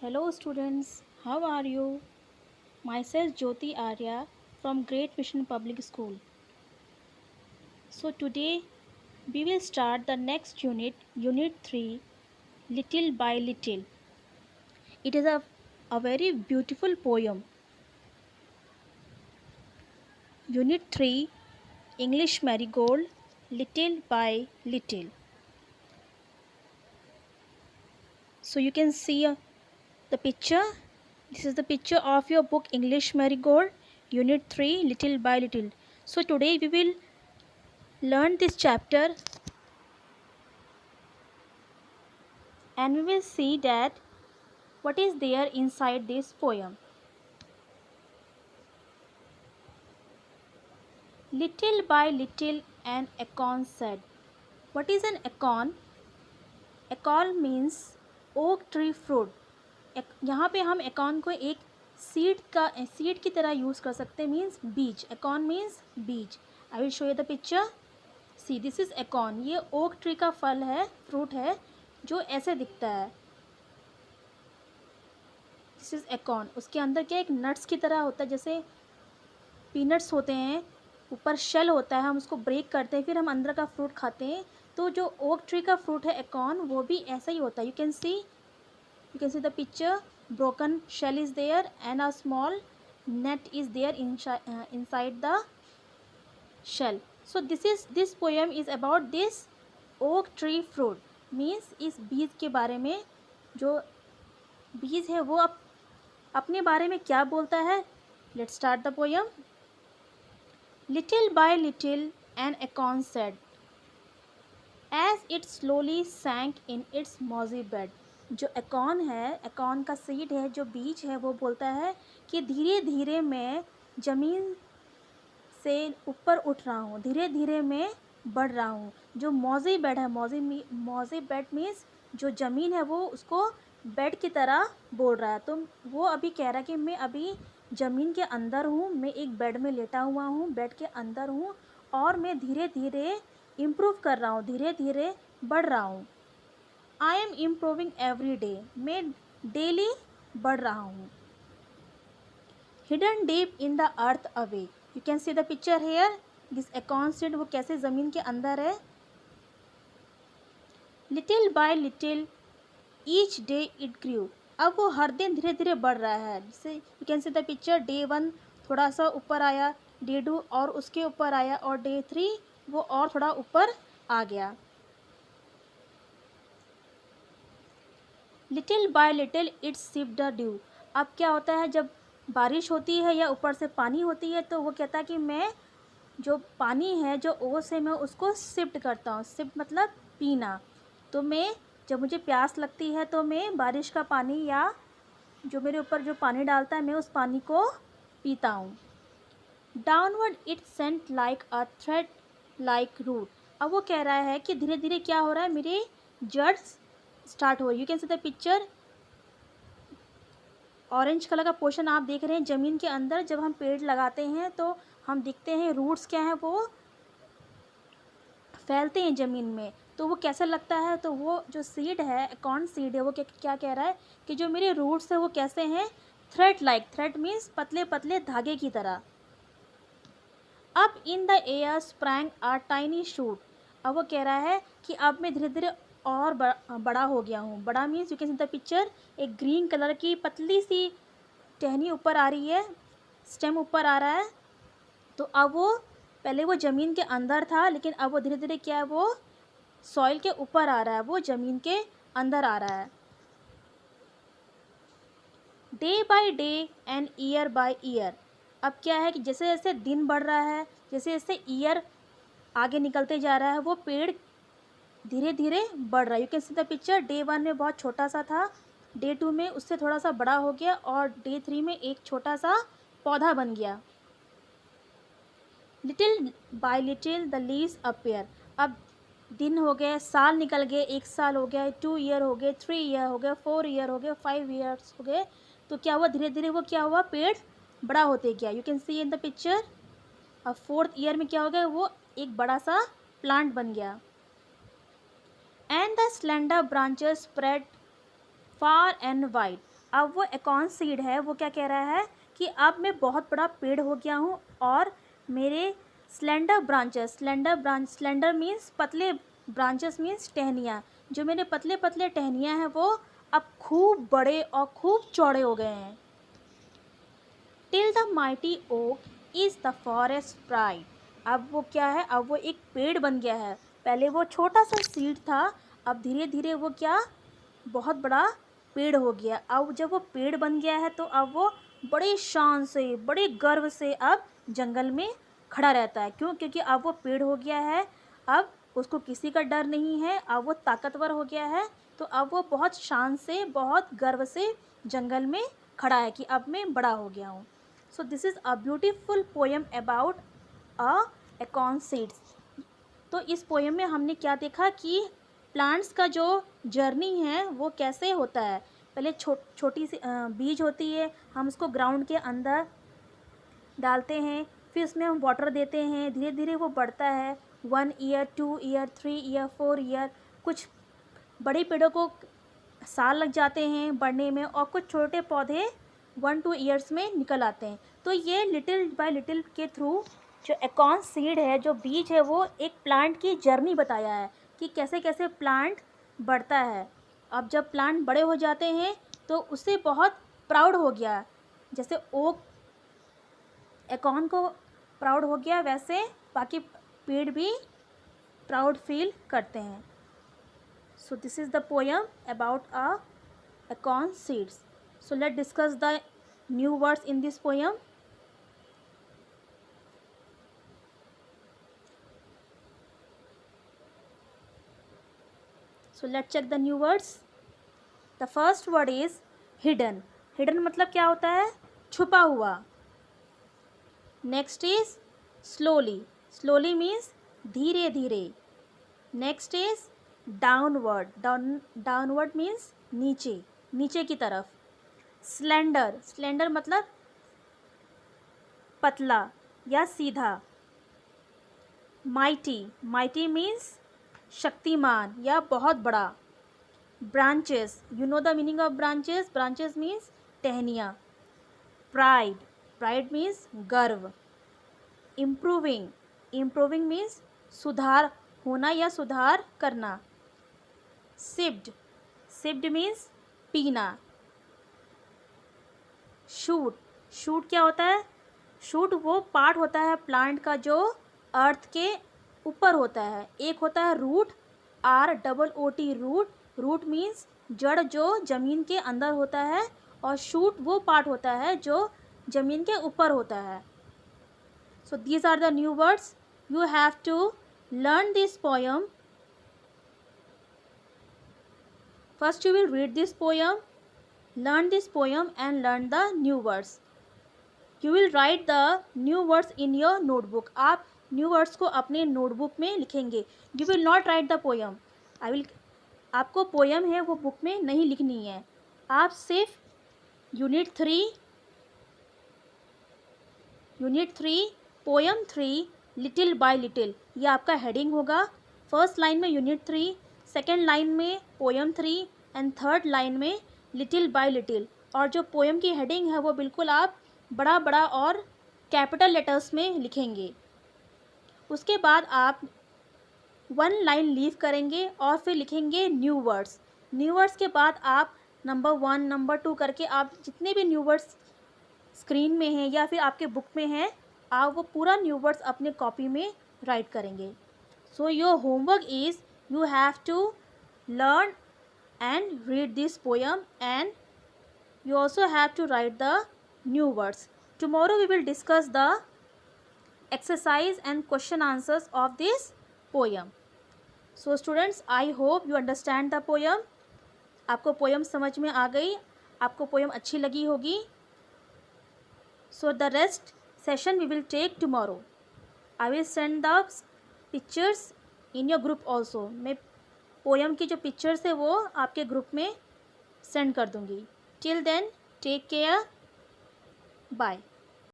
Hello students, how are you? Myself Jyoti Arya from Great Mission Public School. So today we will start the next unit, Unit 3, Little by Little. It is a very beautiful poem. Unit 3, English Marigold, Little by Little. So you can see the picture. This is the picture of your book English Marigold, Unit 3, Little by Little. So today we will learn this chapter and we will see that what is there inside this poem. Little by little an acorn said. What is an acorn? Acorn means oak tree fruit. यहाँ पे हम acorn को एक seed की तरह use कर सकते हैं, मीन्स बीज. acorn means बीज. I will show you the picture. See, this is acorn. ये oak tree का फल है, फ्रूट है, जो ऐसे दिखता है. This is acorn. उसके अंदर क्या एक नट्स की तरह होता है, जैसे पीनट्स होते हैं, ऊपर शेल होता है, हम उसको ब्रेक करते हैं, फिर हम अंदर का फ्रूट खाते हैं. तो जो ओक ट्री का फ्रूट है acorn, वो भी ऐसा ही होता है. You can see the picture. Broken shell is there and a small net is there inside the shell. So this poem is about this oak tree fruit. Means इस बीज के बारे में, जो बीज है वो अपने बारे में क्या बोलता है. Let's start the poem. Little by little an acorn said, as it slowly sank in its mossy bed. जो acorn है, acorn का सीड है, जो बीज है, वो बोलता है कि धीरे धीरे मैं ज़मीन से ऊपर उठ रहा हूँ, धीरे धीरे मैं बढ़ रहा हूँ. जो मॉजी बेड है, मॉजी बेड मीन्स जो ज़मीन है वो उसको बेड की तरह बोल रहा है. तो वो अभी कह रहा है कि मैं अभी ज़मीन के अंदर हूँ, मैं एक बेड में लेटा हुआ हूँ, बेड के अंदर हूँ, और मैं धीरे धीरे इम्प्रूव कर रहा हूँ, धीरे धीरे बढ़ रहा हूँ. I am improving every day. मैं डेली बढ़ रहा हूँ. Hidden deep in the earth away. You can see the picture here. This acorn seed वो कैसे ज़मीन के अंदर है. Little by little each day it grew. अब वो हर दिन धीरे धीरे बढ़ रहा है. जैसे you can see the picture. Day 1 थोड़ा सा ऊपर आया, डे 2 और उसके ऊपर आया, और डे 3 वो और थोड़ा ऊपर आ गया. Little by little it's sip the dew. अब क्या होता है जब बारिश होती है या ऊपर से पानी होती है, तो वो कहता है कि मैं जो पानी है, जो ओस है, मैं उसको सिप्ट करता हूँ. सिप्ट मतलब पीना. तो मैं जब मुझे प्यास लगती है तो मैं बारिश का पानी या जो मेरे ऊपर जो पानी डालता है, मैं उस पानी को पीता हूँ. Downward it sent like a thread like root. अब वो कह रहा है कि धीरे धीरे क्या हो रहा है, मेरे जड़ स्टार्ट हो रही. You can see the picture. Orange colour का पोर्शन आप देख रहे हैं. ज़मीन के अंदर जब हम पेड़ लगाते हैं तो हम देखते हैं रूट्स क्या हैं, वो फैलते हैं ज़मीन में. तो वो कैसा लगता है, तो वो जो सीड है, acorn सीड है, वो क्या कह रहा है कि जो मेरे रूट्स है वो कैसे हैं, थ्रेड लाइक. थ्रेड मीन्स पतले पतले धागे की तरह. Up in the air sprang a tiny shoot. अब वो कह रहा है कि अब मैं धीरे धीरे और बड़ा हो गया हूँ. बड़ा means you can see the picture. एक ग्रीन कलर की पतली सी टहनी ऊपर आ रही है, स्टेम ऊपर आ रहा है. तो अब वो पहले वो ज़मीन के अंदर था, लेकिन अब वो धीरे धीरे क्या है, वो सॉइल के ऊपर आ रहा है, वो ज़मीन के अंदर आ रहा है. Day by day and year by year. अब क्या है कि जैसे जैसे दिन बढ़ रहा है, जैसे जैसे ईयर आगे निकलते जा रहा है, वो पेड़ धीरे धीरे बढ़ रहा है. You can see the picture. Day 1 में बहुत छोटा सा था, डे 2 में उससे थोड़ा सा बड़ा हो गया, और डे 3 में एक छोटा सा पौधा बन गया. Little by little the leaves appear. अब दिन हो गए, साल निकल गए, 1 साल हो गया, 2 ईयर हो गए, 3 ईयर हो गए, 4 ईयर हो गए, 5 ईयर्स हो गए. तो क्या हुआ, धीरे धीरे वो क्या हुआ, पेड़ बड़ा होते गया. You can C in the picture. अब 4th ईयर में क्या हो गया, वो एक बड़ा सा प्लांट बन गया. And the slender branches spread far and wide. अब वो एकॉन सीड है वो क्या कह रहा है कि अब मैं बहुत बड़ा पेड़ हो गया हूँ और मेरे स्लेंडर मीन्स पतले, ब्रांचेस मीन्स टहनियाँ, जो मेरे पतले पतले टहनियाँ हैं वो अब खूब बड़े और खूब चौड़े हो गए हैं। Till the mighty oak is the forest pride. अब वो क्या है, अब वो एक पेड़ बन गया है। पहले वो छोटा सा सीड था, अब धीरे धीरे वो क्या बहुत बड़ा पेड़ हो गया। अब जब वो पेड़ बन गया है तो अब वो बड़े शान से, बड़े गर्व से अब जंगल में खड़ा रहता है। क्यों? क्योंकि अब वो पेड़ हो गया है, अब उसको किसी का डर नहीं है, अब वो ताकतवर हो गया है, तो अब वो बहुत शान से, बहुत गर्व से जंगल में खड़ा है कि अब मैं बड़ा हो गया हूँ। So this is a beautiful poem about a एकॉन seeds. तो इस पोएम में हमने क्या देखा कि प्लांट्स का जो जर्नी है वो कैसे होता है। पहले छोटी सी बीज होती है, हम उसको ग्राउंड के अंदर डालते हैं, फिर उसमें हम वाटर देते हैं, धीरे धीरे वो बढ़ता है। 1 ईयर, 2 ईयर, 3 ईयर, 4 ईयर, कुछ बड़े पेड़ों को साल लग जाते हैं बढ़ने में और कुछ छोटे पौधे 1-2 ईयर्स में निकल आते हैं। तो ये लिटिल बाय लिटिल के थ्रू जो एकॉन सीड है, जो बीज है, वो एक प्लांट की जर्नी बताया है कि कैसे कैसे प्लांट बढ़ता है। अब जब प्लांट बड़े हो जाते हैं तो उससे बहुत प्राउड हो गया, जैसे ओक एकॉन को प्राउड हो गया वैसे बाकी पेड़ भी प्राउड फील करते हैं। So this is the poem about a acorn seeds. So let's discuss the new words in this poem. So let's check the new words. The first word is hidden. Hidden मतलब क्या होता है? छुपा हुआ. Next is slowly. Slowly means धीरे धीरे. Next is downward. Downward means नीचे, नीचे की तरफ. Slender. Slender मतलब पतला या सीधा. माइटी. माइटी मीन्स शक्तिमान या बहुत बड़ा. Branches. You know the meaning of branches. Branches means टहनियाँ. प्राइड. प्राइड मीन्स गर्व. इम्प्रूविंग. इम्प्रूविंग मीन्स सुधार होना या सुधार करना. सिप्ड. सिप्ड मीन्स पीना. शूट. शूट क्या होता है? शूट वो पार्ट होता है प्लांट का जो अर्थ के ऊपर होता है. एक होता है root, ROOT root. Root means जड़ जो ज़मीन के अंदर होता है, और शूट वो पार्ट होता है जो ज़मीन के ऊपर होता है. So these are the new words. You have to learn this poem. First you will read this poem, learn this poem and learn the new words. You will write the new words in your notebook. आप new words को अपने notebook में लिखेंगे. You will not write the poem. आपको poem है वो book में नहीं लिखनी है. आप सिर्फ unit 3 poem 3 little by little, ये आपका हेडिंग होगा. फर्स्ट लाइन में यूनिट 3, सेकेंड लाइन में पोएम 3 एंड थर्ड लाइन में लिटिल बाय लिटिल. और जो पोएम की हेडिंग है वो बिल्कुल आप बड़ा बड़ा और कैपिटल लेटर्स में लिखेंगे. उसके बाद आप 1 लाइन लीव करेंगे और फिर लिखेंगे न्यू वर्ड्स. न्यू वर्ड्स के बाद आप नंबर 1, नंबर 2 करके आप जितने भी न्यू वर्ड्स स्क्रीन में हैं या फिर आपके बुक में हैं, आप वो पूरा न्यू वर्ड्स अपने कॉपी में राइट करेंगे. So your homework is you have to learn and read this poem, and you also have to write the new words. Tomorrow we will discuss the exercise and question answers of this poem. So students, I hope you understand the poem. आपको poem समझ में आ गई, आपको poem अच्छी लगी होगी. So the rest session we will take tomorrow. I will send the pictures in your group also. मैं poem की जो पिक्चर्स है वो आपके ग्रुप में सेंड कर दूँगी. Till then take care. Bye.